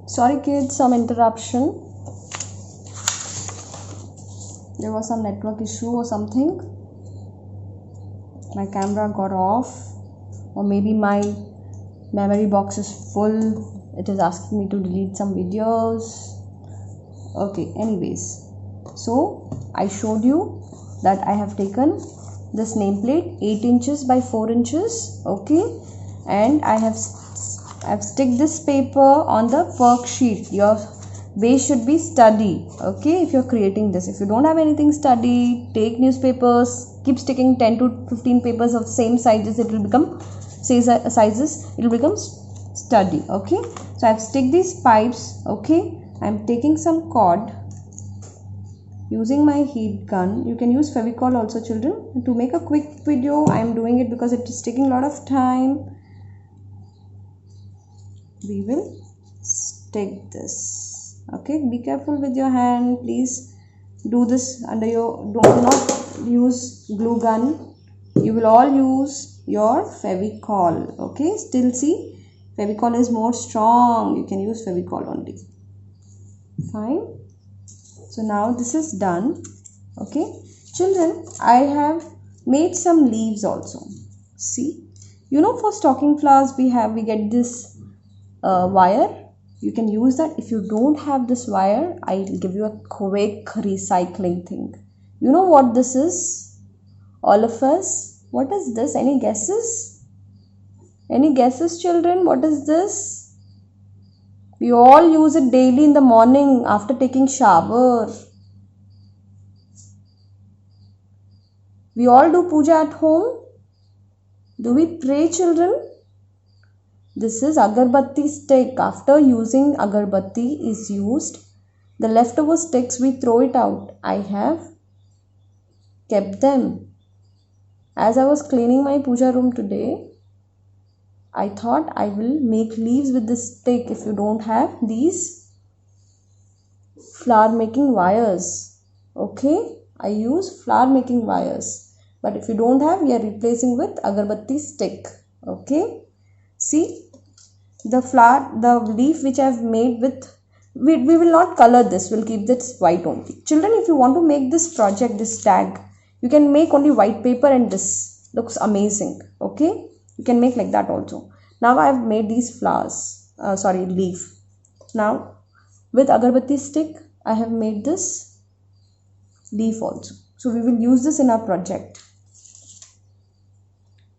Sorry kids, some interruption. There was some network issue or something. My camera got off, or maybe my memory box is full. It is asking me to delete some videos. Okay, anyways, so I showed you that I have taken this nameplate 8 inches by 4 inches. Okay, and I've stick this paper on the worksheet. Your base should be study. Okay, if you're creating this, if you don't have anything study, take newspapers, keep sticking 10 to 15 papers of same sizes. It will become it will become study. Okay, so I've stick these pipes. Okay, I'm taking some cord using my heat gun. You can use Fevicol also, children. To make a quick video, I am doing it because it is taking a lot of time. We will stick this. Okay, be careful with your hand. Please do this under your, do not use glue gun. You will all use your Fevicol. Okay, still see, Fevicol is more strong. You can use Fevicol only. Fine. So now this is done. Okay, children, I have made some leaves also. See, you know, for stocking flowers we get this wire. You can use that. If you don't have this wire, I'll give you a quick recycling thing. You know what this is? All of us, what is this? Any guesses? Any guesses, children? What is this? We all use it daily in the morning after taking shower. We all do puja at home. Do we pray, children? This is agarbatti stick. After using agarbatti is used, the leftover sticks we throw it out. I have kept them. As I was cleaning my puja room today, I thought I will make leaves with this stick. If you don't have these flower making wires, okay, I use flower making wires. But if you don't have, we are replacing with agarbatti stick. Okay, see, the leaf which I have made with, we will not color this, we'll keep this white only. Children, if you want to make this project, this tag, you can make only white paper and this looks amazing. Okay, you can make like that also. Now I have made these flowers, leaf. Now with agarbatti stick, I have made this leaf also. So we will use this in our project.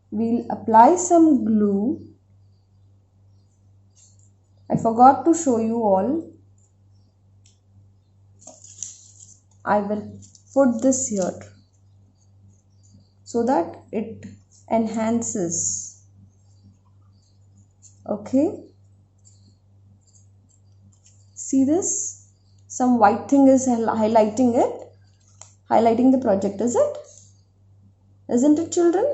We'll apply some glue. I forgot to show you all. I will put this here so that it enhances. Okay. See this? Some white thing is highlighting it. Highlighting the project, is it? Isn't it, children?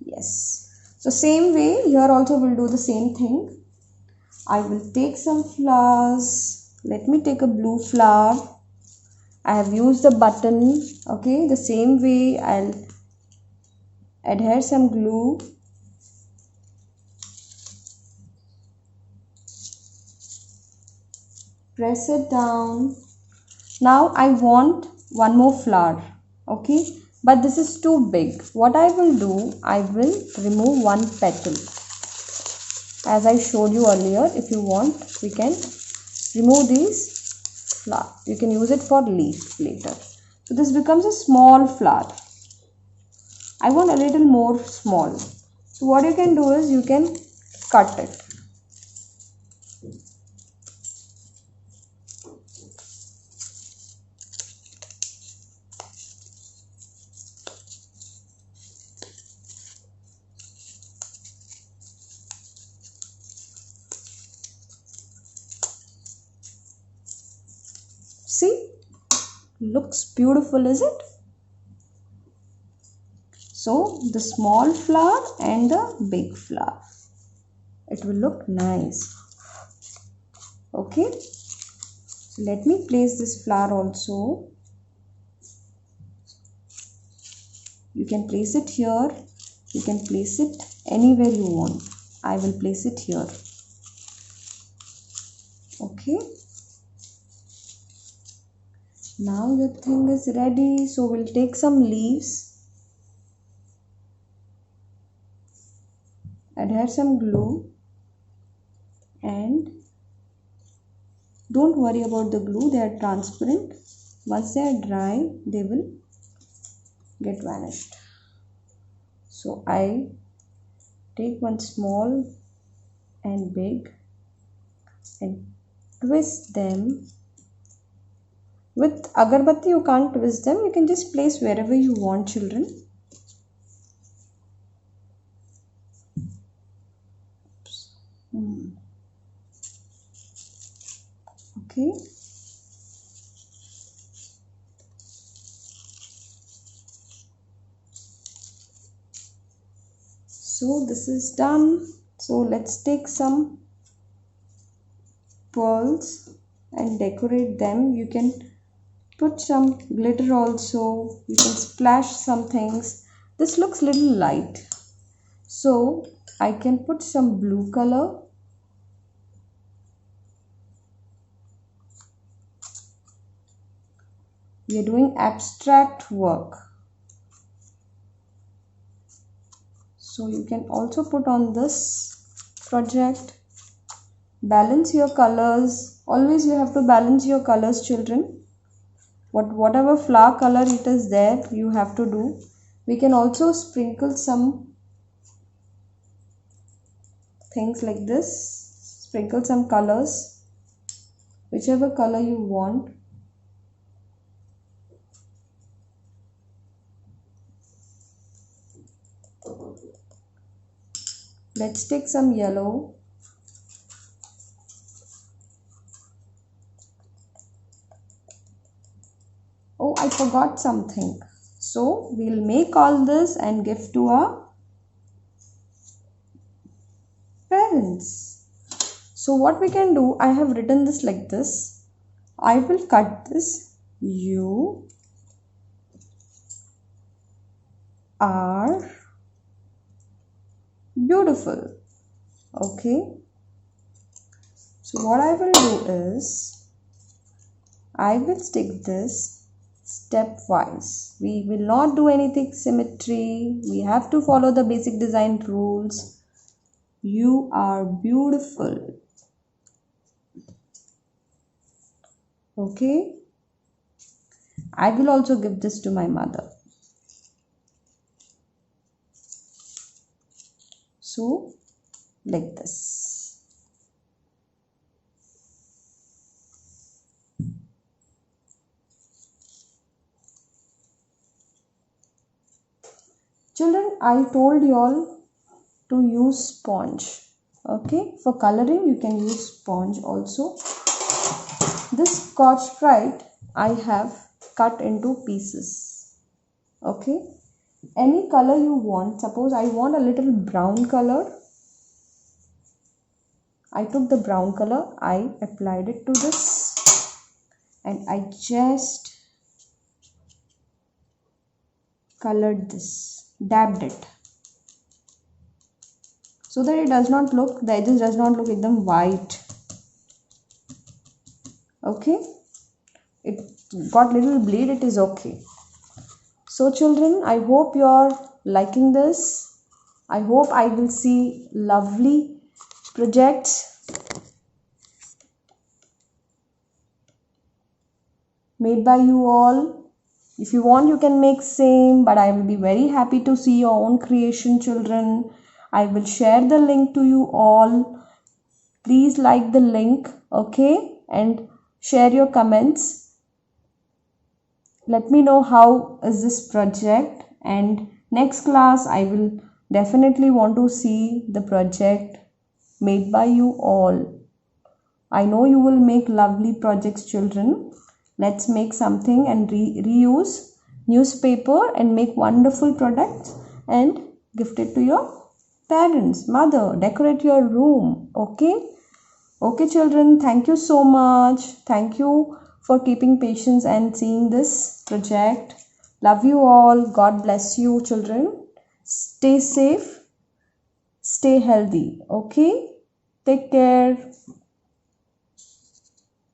Yes. So same way, here also we'll do the same thing. I will take some flowers. Let me take a blue flower. I have used the button. Okay, the same way I'll adhere some glue. Press it down. Now I want one more flower. Okay, but this is too big. What I will do, I will remove one petal. As I showed you earlier, if you want, we can remove these flower. You can use it for leaf later. So this becomes a small flower. I want a little more small. So what you can do is you can cut it. See, looks beautiful, is it? So the small flower and the big flower, it will look nice. Okay, so let me place this flower also. You can place it here, you can place it anywhere you want. I will place it here. Okay, now your thing is ready. So we'll take some leaves, adhere some glue, and don't worry about the glue, they are transparent. Once they are dry, they will get vanished. So I take one small and big and twist them. With agarbatti you can't twist them, you can just place wherever you want, children. Okay. So this is done. So let's take some pearls and decorate them. You can put some glitter also. You can splash some things. This looks little light. So I can put some blue color. We are doing abstract work. So you can also put on this project. Balance your colors. Always you have to balance your colors, children. Whatever flower color it is there, you have to do. We can also sprinkle some things like this. Sprinkle some colors, whichever color you want. Let's take some yellow. Oh, I forgot something. So we'll make all this and give to our parents. So what we can do, I have written this like this. I will cut this. You are beautiful. Okay. So what I will do is, I will stick this stepwise. We will not do anything symmetry. We have to follow the basic design rules. You are beautiful. Okay. I will also give this to my mother. So like this. Children, I told you all to use sponge. Okay, for coloring you can use sponge also. This Scotch-Brite I have cut into pieces. Okay, any color you want. Suppose I want a little brown color. I took the brown color, I applied it to this and I just colored this, dabbed it, so that it does not look, the edges does not look ekdam white. Okay, it got little bleed, it is okay. So children, I hope you are liking this. I hope I will see lovely projects made by you all. If you want, you can make same, but I will be very happy to see your own creation, children. I will share the link to you all. Please like the link, okay, and share your comments. Let me know how is this project, and next class I will definitely want to see the project made by you all. I know you will make lovely projects, children. Let's make something and reuse newspaper and make wonderful products and gift it to your parents, mother. Decorate your room. Okay. Okay, children. Thank you so much. Thank you for keeping patience and seeing this project. Love you all. God bless you, children. Stay safe. Stay healthy. Okay. Take care.